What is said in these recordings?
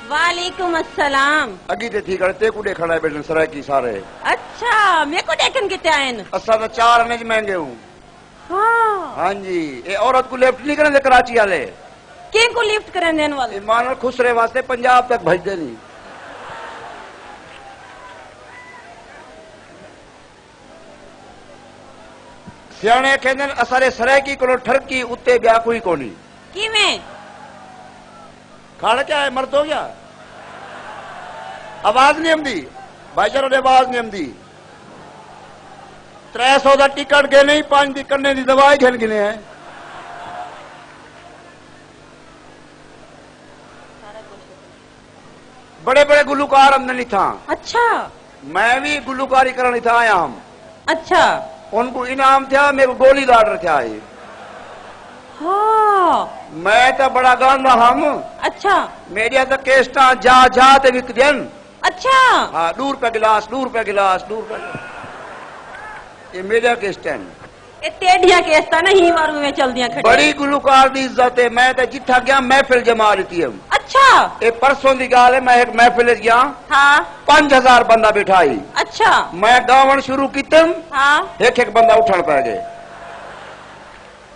वालेकुम अस्सलाम। अगी ते थी करते कुडे खड़ा है बेटन सराय की सारे। अच्छा मेरे को देखन कितने आए असा तो 4 आने महंगे हूँ। हाँ जी, ये औरत को लिफ्ट नहीं करें कराची वाले। किन को लिफ्ट करें देने वाले? मानो खुसरे वास्ते पंजाब तक भेज देनी। सियाने कहते असारे सराय की को ठरकी उत्ते ब्या कोई कोनी। किवें? खाना क्या है, मर्द हो गया? आवाज नहीं आती भाईचारों ने, आवाज नहीं आती। 300 का टिकट गए नहीं, 5 दी करने की दवाई खेल गिने हैं। बड़े बड़े गुलूकार हमने नहीं था। अच्छा मैं भी गुलूकारी करनी था आया हम। अच्छा उनको इनाम था, मेरे को गोली लाडर था ये। हाँ मैं तो बड़ा गाना हम। अच्छा मेरिया तो केस्टा जा जा ते विक देन। अच्छा हाँ, ₹2 गिलास, ₹2 गिलास, ₹2। ये मेरा केस्टा है। ये टेढ़िया केस्ता नहीं मारू में चल दिया खड़े। बड़ी गुलूकार की इज्जत है। मैं तो जिथा गया महफिल जमा रही हम। अच्छा ये परसों की गाल है, मैं एक महफिल गया। हाँ 5000 बंदा बिठाई। अच्छा मैं गावन शुरू कितम। हाँ एक एक बंदा उठन पै गए।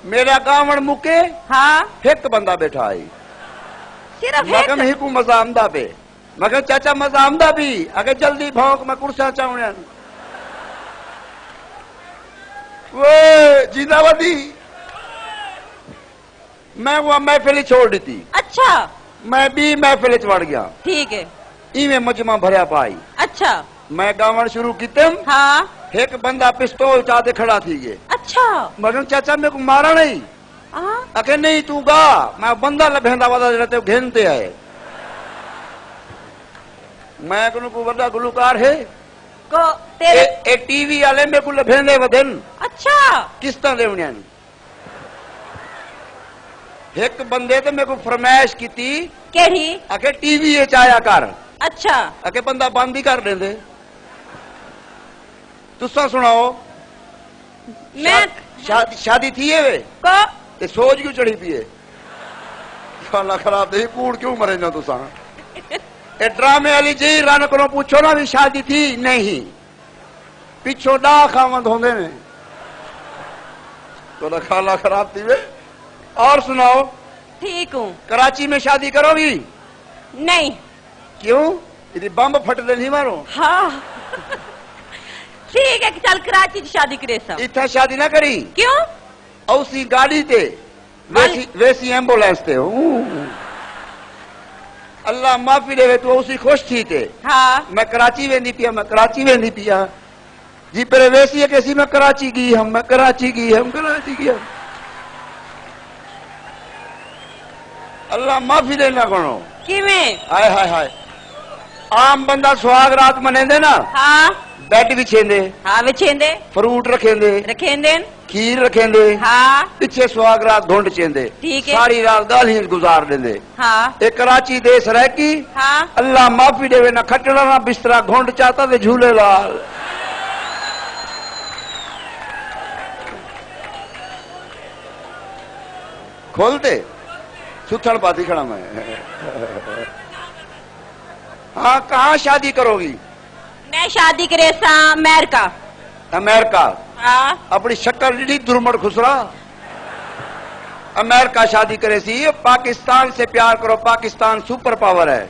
मेरा गावन मुके। हाँ एक बंदा बैठाई। सिर्फ मगर ही को मजा आमदा पे। मगर चाचा मजा आमदा भी अगर जल्दी भौंक मैं कुर्सा चाहूँ। वो जिंदाबादी मैं वो महफिल छोड़ दी थी। अच्छा मैं भी महफिल चढ़ गया। ठीक है। इवें मजमा भरिया पाई। अच्छा मैं गावन शुरू कितम। हाँ एक बंदा पिस्तौल चाहते खड़ा थी गए। अच्छा मगर चाचा मेरे को मारा नहीं। अके नहीं तू गा, मैं बंदा लभेंदा वादा रहते घेनते आए। मैं को बड़ा गुलूकार है को तेरे ए टीवी वाले मेरे को लभेंदे वदन। अच्छा किस तरह लेवने एक बंदे तो मेरे को फरमाइश की थी केड़ी अके टीवी ये चाया कर। अच्छा अके बंदा बंद ही कर देंदे। तुसा सुनाओ मैं शादी थी है वे को ते सोच क्यों चढ़ी पिए? खाना खराब दे कूड़ क्यों मरे ना तुसा? ए ड्रामे वाली जी रन को पूछो ना भी शादी थी नहीं, पिछो डा खावंद होंदे ने तो खाना खराब थी वे। और सुनाओ। ठीक हूँ। कराची में शादी करोगी? नहीं। क्यों? यदि बम फटते नहीं मारो। हाँ ठीक है चल कराची शादी करे सब। इतना शादी ना करी क्यों? औसी गाड़ी ते वैसी एम्बुलेंस ते अल्लाह माफी देवे तू उसी खुश थी ते। हाँ मैं कराची वेंदी पिया, मैं कराची वेंदी पिया जी पर वैसी है कैसी मैं कराची गई हम, मैं कराची गई हम, कराची गई हम। अल्लाह माफी देना करो। किवें? हाय हाय हाय। आम बंदा सुहाग रात मनेंदे ना। हाँ बेड बिछेंदे। हाँ बिछेंदे। फ्रूट रखेंदे। रखेंदे। खीर रखेंदे। हाँ पिछे सुहाग रात ढूंढ चेंदे। ठीक है। सारी रात गालियां गुजार देंदे। हाँ एक कराची देश रह की। हाँ अल्लाह माफी देवे ना खटड़ा ना बिस्तरा घोंड चाहता ते झूले लाल। खोलते सुथड़ पाती खड़ा मैं। हाँ कहाँ शादी करोगी? मैं शादी करे सा अमेरिका। अमेरिका? हाँ अपनी शक्ल डी दुर्मट खुसरा। अमेरिका शादी करे सी। पाकिस्तान से प्यार करो, पाकिस्तान सुपर पावर है।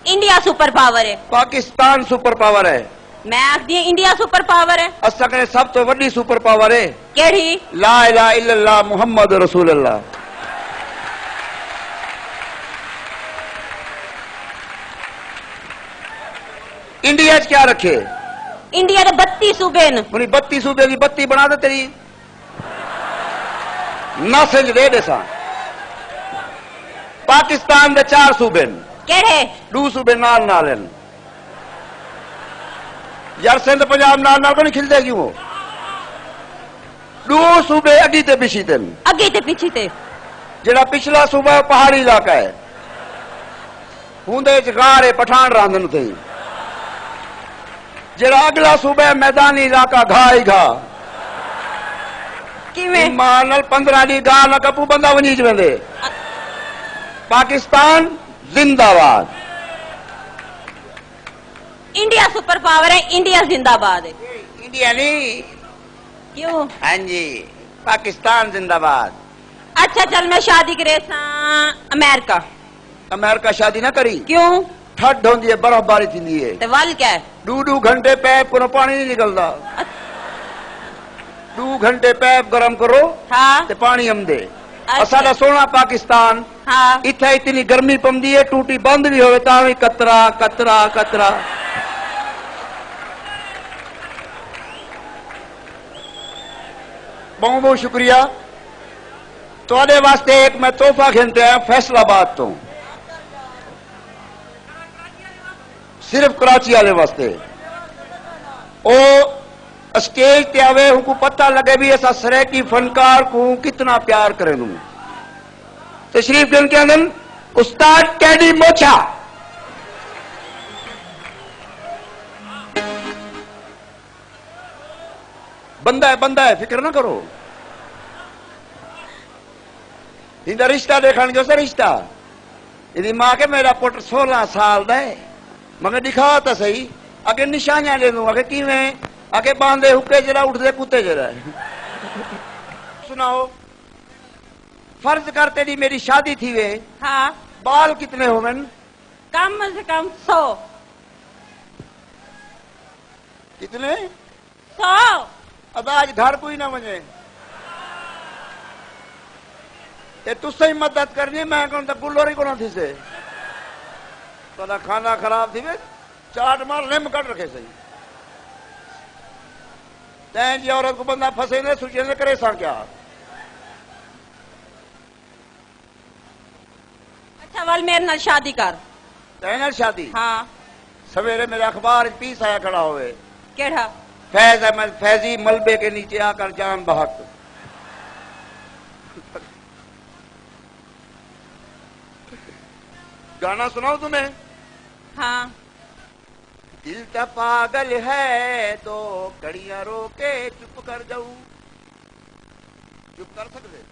इंडिया सुपर पावर है। पाकिस्तान सुपर पावर है। मैं आखदी इंडिया सुपर पावर है। असा कने सब तो वड्डी सुपर पावर है केड़ी? ला इलाहा इल्लल्लाह मुहम्मद रसूलुल्लाह। इंडिया च क्या रखे? इंडिया के 32 सूबे न। 32 सूबे की बत्ती बना दे तेरी नसेंज दे देसा। पाकिस्तान के 4 सूबे न। केड़े? 2 सूबे नाल नाल हैं यार। सिंध पंजाब नाल नाल को नहीं खिलते क्यों? 2 सूबे अगी ते पिछी ते। अगे ते पिछी ते। जेड़ा पिछला सूबा है पहाड़ी इलाका है। हुंदे च गार है पठान रांधन थे। जेड़ा अगला सूबा है मैदानी इलाका घा ही घा। किवें? मानल 15 डी गा न कपू बंदा वनीज वेंदे। पाकिस्तान जिंदाबाद। इंडिया सुपर पावर है, इंडिया जिंदाबाद है। इंडिया नहीं, क्यों? हाँ जी, पाकिस्तान जिंदाबाद। अच्छा चल मैं शादी करे अमेरिका। अमेरिका शादी ना करी, क्यों? ठंड होती है, बर्फबारी थी है, ते वल क्या है? 2 घंटे पैप को पानी नहीं निकलता। 2 घंटे पैप गरम करो हाँ ते पानी हम दे। अच्छा। साडा सोना पाकिस्तान हाँ इत्थे इतनी गर्मी पौंदी है, टूटी बंद भी होवे तां भी कतरा कतरा कतरा। बहुत बहुत शुक्रिया। तुहाडे वास्ते एक मैं तोहफा खिंते आया फैसलाबाद तो, सिर्फ कराची वाले वास्ते। ओ स्टेज ते आवे उनको पता लगे भी ऐसा सरायकी फनकार को कितना प्यार करे लू। तशरीफ दिन के अंदर उस्ताद टेडी मोछा। बंदा है, फिक्र ना करो। इनका रिश्ता देखने जो रिश्ता इनकी मां के मेरा पुट 16 साल दा है, मगर दिखा तो सही। अगे निशानियां ले लू, अगे किवें, अगे बांधे हुक्के जरा उठते कुत्ते जरा। सुनाओ, फर्ज कर तेरी मेरी शादी थी वे, हाँ बाल कितने होवन? कम से कम 100। कितने? 100। अब आज घर कोई ना वने, ये तुझसे ही मदद करनी। मैं कौन था गुल्लोरी को ना थी से तो खाना खराब थी वे, चाट मार लिम कट रखे सही। तैं जी औरत को बंदा फंसे ने सूचे ने करे सा क्या। अच्छा वल मेरे नाल शादी कर। तैं नाल शादी? हाँ। सवेरे मेरे अखबार पीस आया खड़ा हुए, केड़ा? फैज अहमद फैजी मलबे के नीचे आकर जान बहक। गाना सुनाओ तुम्हें? हाँ। दिल तो पागल है तो कड़ियां रोके चुप कर जाऊं। चुप कर सकते?